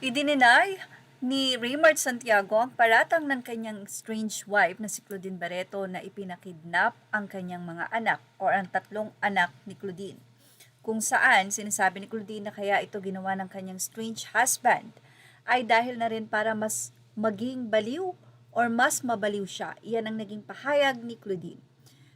Idininay ni Raymart Santiago ang paratang ng kanyang strange wife na si Claudine Barreto na ipinakidnap ang kanyang mga anak o ang tatlong anak ni Claudine. Kung saan sinasabi ni Claudine na kaya ito ginawa ng kanyang strange husband ay dahil na rin para mas maging baliw or mas mabaliw siya. Iyan ang naging pahayag ni Claudine.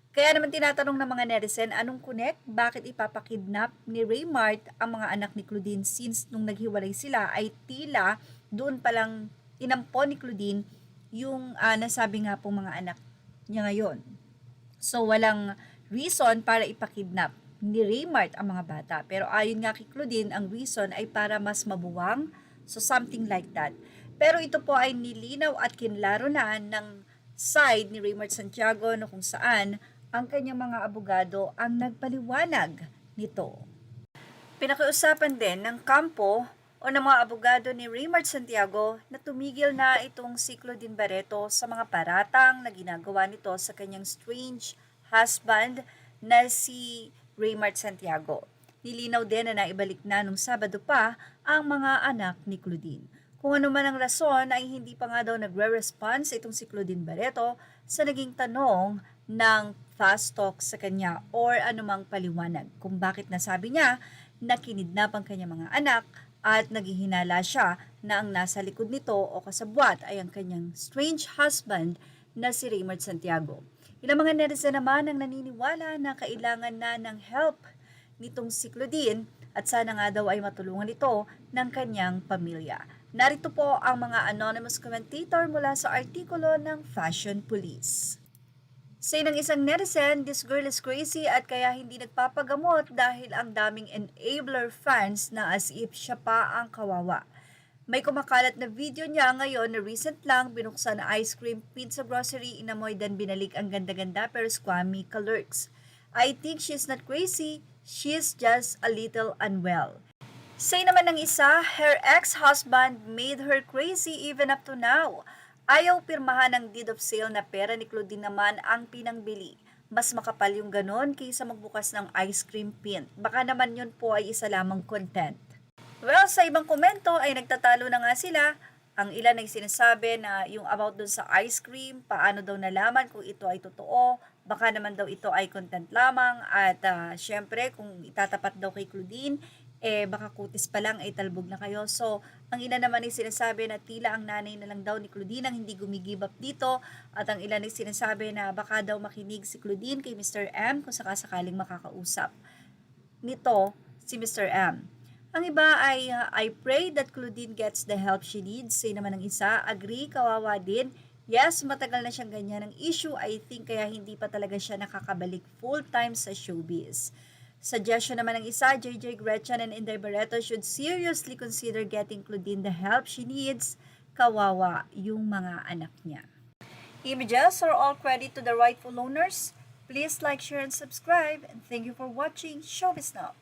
Kaya naman tinatanong ng mga netizen, anong connect? Bakit ipapakidnap ni Raymart ang mga anak ni Claudine since nung naghiwalay sila ay tila doon palang inampon ni Claudine yung nasabi nga pong mga anak niya ngayon. So walang reason para ipakidnap ni Raymart ang mga bata. Pero ayon nga kay Claudine, ang reason ay para mas mabuwang. So something like that. Pero ito po ay nilinaw at kinlaro na ng side ni Raymart Santiago na kung saan ang kanyang mga abogado ang nagpaliwanag nito. Pinakiusapan din ng kampo o ng mga abogado ni Raymart Santiago na tumigil na itong si Claudine Barreto sa mga paratang na ginagawa nito sa kanyang strange husband na si Raymart Santiago. Nilinaw din na naibalik na nung Sabado pa ang mga anak ni Claudine. Kung ano man ang rason ay hindi pa nga daw nagre-response itong si Claudine Barreto sa naging tanong ng fast talk sa kanya or anumang paliwanag kung bakit nasabi niya na kinidnap ang kanyang mga anak at naghihinala siya na ang nasa likod nito o kasabwat ay ang kanyang strange husband na si Raymart Santiago. Ilang mga netizen naman ang naniniwala na kailangan na ng help nitong si Claudine at sana nga daw ay matulungan ito ng kanyang pamilya. Narito po ang mga anonymous commentator mula sa artikulo ng Fashion Police. Say ng isang netizen, this girl is crazy at kaya hindi nagpapagamot dahil ang daming enabler fans na as if siya pa ang kawawa. May kumakalat na video niya ngayon na recent lang binuksan na ice cream pizza grocery inamoy dan binalik ang ganda-ganda pero squammy kalurks. I think she's not crazy, she's just a little unwell. Say naman ng isa, her ex-husband made her crazy even up to now. Ayaw pirmahan ng deed of sale na pera ni Claudine naman ang pinangbili. Mas makapal yung ganon kaysa magbukas ng ice cream pin. Baka naman yun po ay isa lamang content. Well, sa ibang komento ay nagtatalo na nga sila. Ang ilan ay sinasabi na yung about dun sa ice cream, paano daw nalaman kung ito ay totoo, baka naman daw ito ay content lamang at syempre kung itatapat daw kay Claudine, baka kutis pa lang ay talbog na kayo. So, ang ilan naman ay sinasabi na tila ang nanay na lang daw ni Claudine ang hindi gumigib up dito at ang ilan ay sinasabi na baka daw makinig si Claudine kay Mr. M kung sakasakaling makakausap nito si Mr. M. Ang iba ay I pray that Claudine gets the help she needs. Say naman ng isa, agree, kawawa din. Yes, matagal na siyang ganyan ang issue. I think kaya hindi pa talaga siya nakakabalik full-time sa showbiz. Suggestion naman ng isa, JJ Gretchen and Inday Barreto should seriously consider getting Claudine the help she needs. Kawawa yung mga anak niya. Images are all credit to the rightful owners. Please like, share, and subscribe. And thank you for watching Showbiz Now.